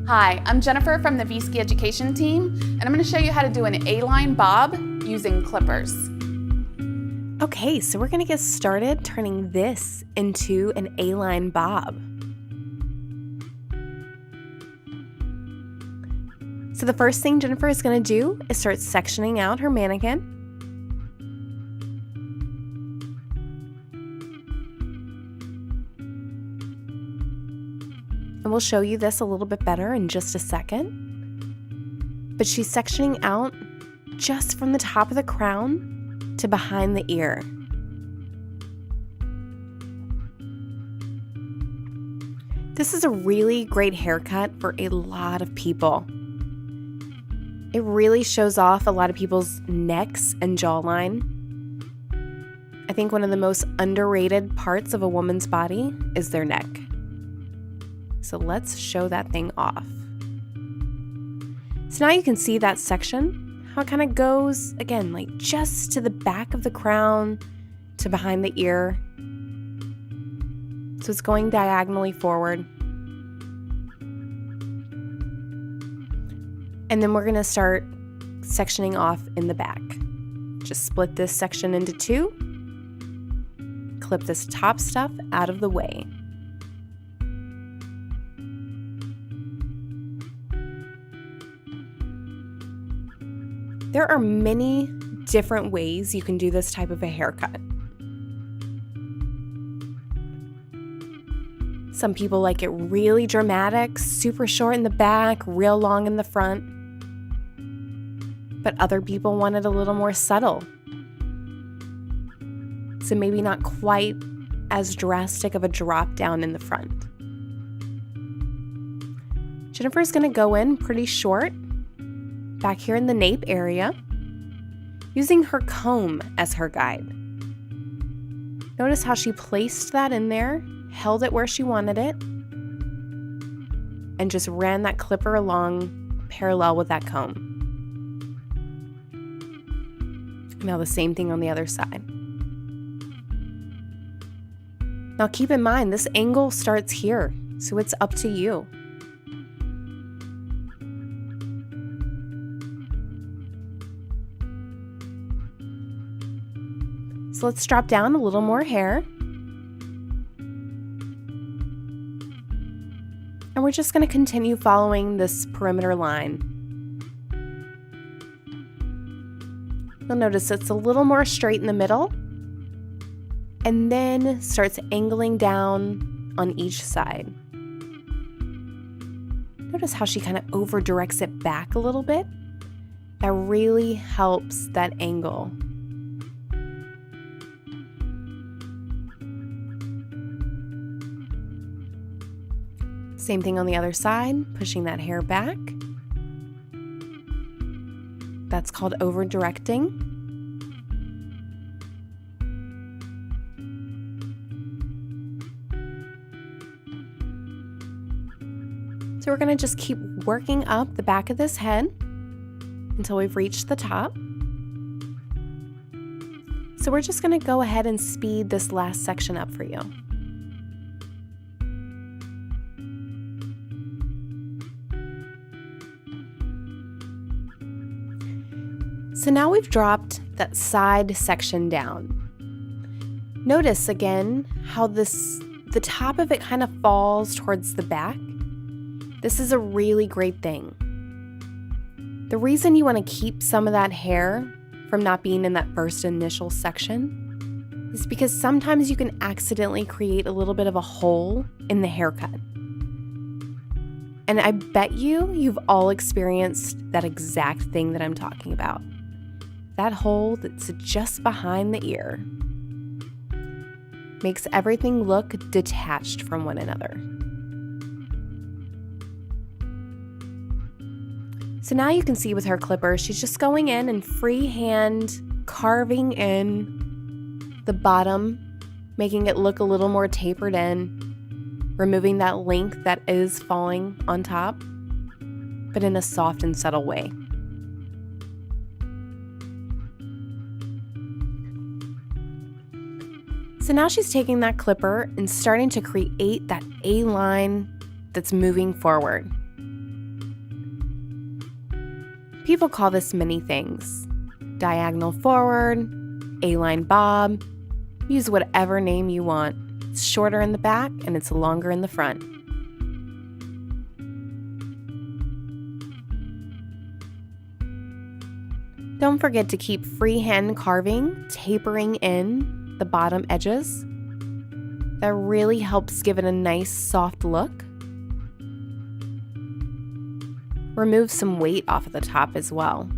Hi, I'm Jennifer from the VSKI education team, and I'm going to show you how to do an A-line bob using clippers. Okay, so we're going to get started turning this into an A-line bob. So the first thing Jennifer is going to do is start sectioning out her mannequin. And we'll show you this a little bit better in just a second. But she's sectioning out just from the top of the crown to behind the ear. This is a really great haircut for a lot of people. It really shows off a lot of people's necks and jawline. I think one of the most underrated parts of a woman's body is their neck. So let's show that thing off. So now you can see that section, how it kind of goes, again, like just to the back of the crown, to behind the ear. So it's going diagonally forward. And then we're going to start sectioning off in the back. Just split this section into two. Clip this top stuff out of the way. There are many different ways you can do this type of a haircut. Some people like it really dramatic, super short in the back, real long in the front. But other people want it a little more subtle. So maybe not quite as drastic of a drop down in the front. Jennifer's going to go in pretty short, back here in the nape area, using her comb as her guide. Notice how she placed that in there, held it where she wanted it, and just ran that clipper along parallel with that comb. Now the same thing on the other side. Now keep in mind, this angle starts here, so it's up to you. So let's drop down a little more hair. And we're just going to continue following this perimeter line. You'll notice it's a little more straight in the middle and then starts angling down on each side. Notice how she kind of over directs it back a little bit. That really helps that angle. Same thing on the other side, pushing that hair back. That's called over-directing. So we're going to just keep working up the back of this head until we've reached the top. So we're just going to go ahead and speed this last section up for you. So now we've dropped that side section down. Notice again how the top of it kind of falls towards the back. This is a really great thing. The reason you want to keep some of that hair from not being in that first initial section is because sometimes you can accidentally create a little bit of a hole in the haircut. And I bet you've all experienced that exact thing that I'm talking about. That hole that's just behind the ear makes everything look detached from one another. So now you can see with her clipper, she's just going in and freehand carving in the bottom, making it look a little more tapered in, removing that length that is falling on top, but in a soft and subtle way. So now she's taking that clipper and starting to create that A line that's moving forward. People call this many things. Diagonal forward, A-line bob. Use whatever name you want. It's shorter in the back and it's longer in the front. Don't forget to keep freehand carving, tapering in the bottom edges. That really helps give it a nice soft look. Remove some weight off of the top as well.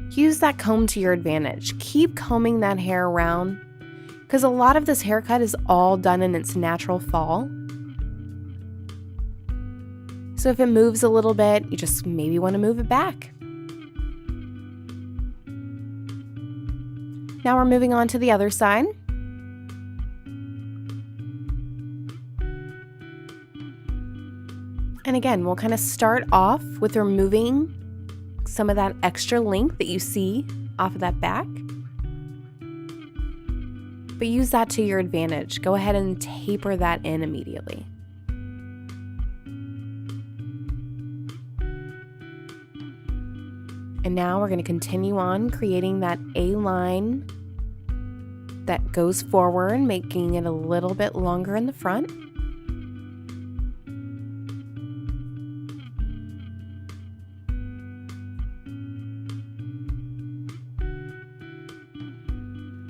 Use that comb to your advantage. Keep combing that hair around because a lot of this haircut is all done in its natural fall. So if it moves a little bit, you just maybe want to move it back. Now we're moving on to the other side. And again, we'll kind of start off with removing some of that extra length that you see off of that back. But use that to your advantage. Go ahead and taper that in immediately. And now we're going to continue on creating that A-line that goes forward, making it a little bit longer in the front.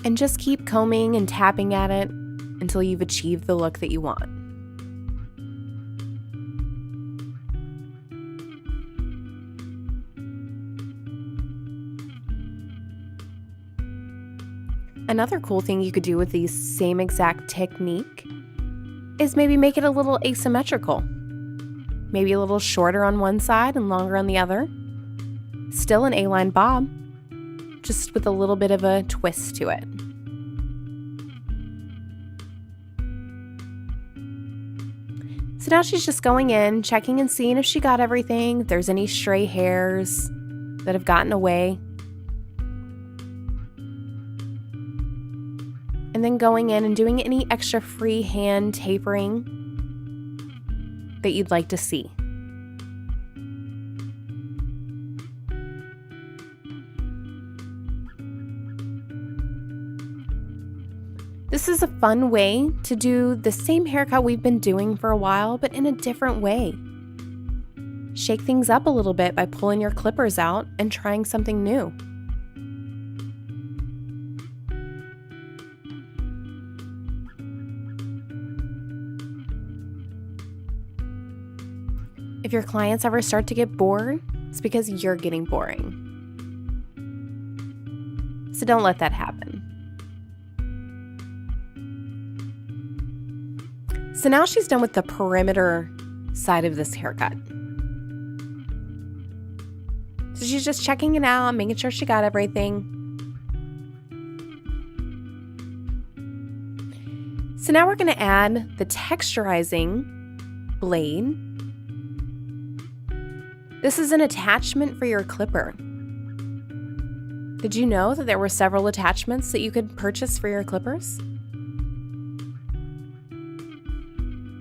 And just keep combing and tapping at it until you've achieved the look that you want. Another cool thing you could do with the same exact technique is maybe make it a little asymmetrical. Maybe a little shorter on one side and longer on the other. Still an A-line bob, just with a little bit of a twist to it. So now she's just going in, checking and seeing if she got everything, if there's any stray hairs that have gotten away. And then going in and doing any extra freehand tapering that you'd like to see. This is a fun way to do the same haircut we've been doing for a while, but in a different way. Shake things up a little bit by pulling your clippers out and trying something new. If your clients ever start to get bored, it's because you're getting boring. So don't let that happen. So now she's done with the perimeter side of this haircut. So she's just checking it out, making sure she got everything. So now we're going to add the texturizing blade. This is an attachment for your clipper. Did you know that there were several attachments that you could purchase for your clippers?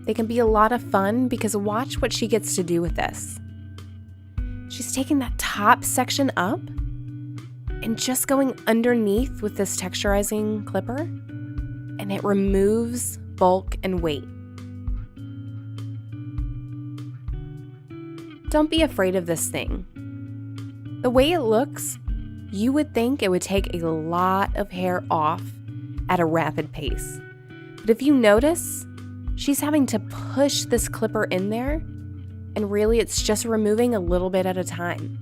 They can be a lot of fun because watch what she gets to do with this. She's taking that top section up and just going underneath with this texturizing clipper, and it removes bulk and weight. Don't be afraid of this thing. The way it looks, you would think it would take a lot of hair off at a rapid pace. But if you notice, she's having to push this clipper in there, and really it's just removing a little bit at a time.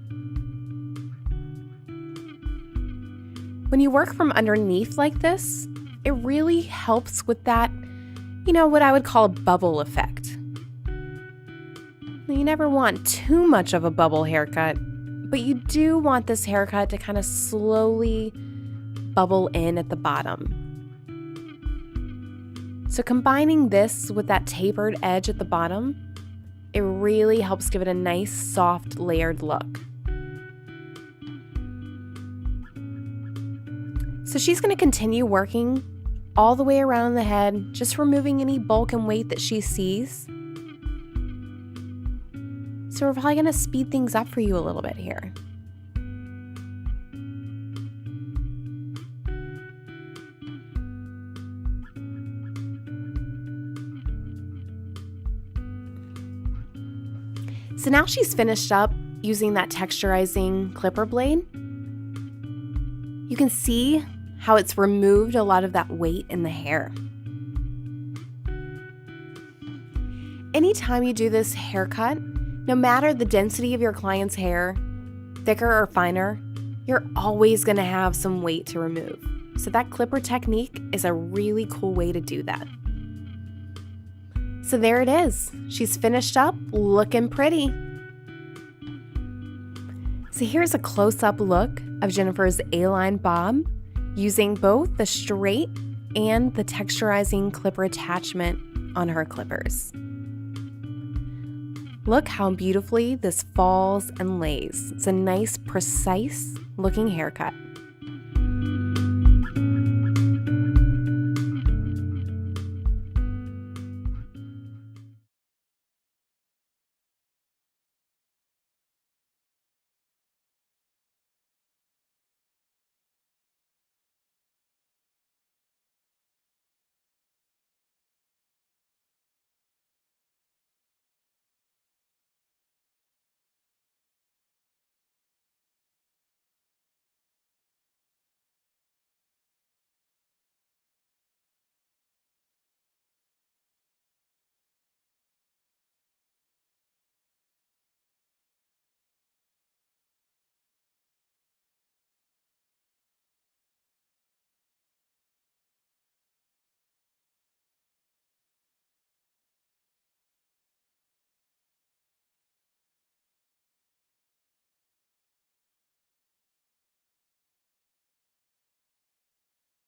When you work from underneath like this, it really helps with that, what I would call a bubble effect. You never want too much of a bubble haircut, but you do want this haircut to kind of slowly bubble in at the bottom. So combining this with that tapered edge at the bottom, it really helps give it a nice, soft, layered look. So she's going to continue working all the way around the head, just removing any bulk and weight that she sees. So we're probably going to speed things up for you a little bit here. So now she's finished up using that texturizing clipper blade. You can see how it's removed a lot of that weight in the hair. Anytime you do this haircut, no matter the density of your client's hair, thicker or finer, you're always going to have some weight to remove. So that clipper technique is a really cool way to do that. So there it is. She's finished up, looking pretty. So here's a close-up look of Jennifer's A-line bob using both the straight and the texturizing clipper attachment on her clippers. Look how beautifully this falls and lays. It's a nice, precise looking haircut.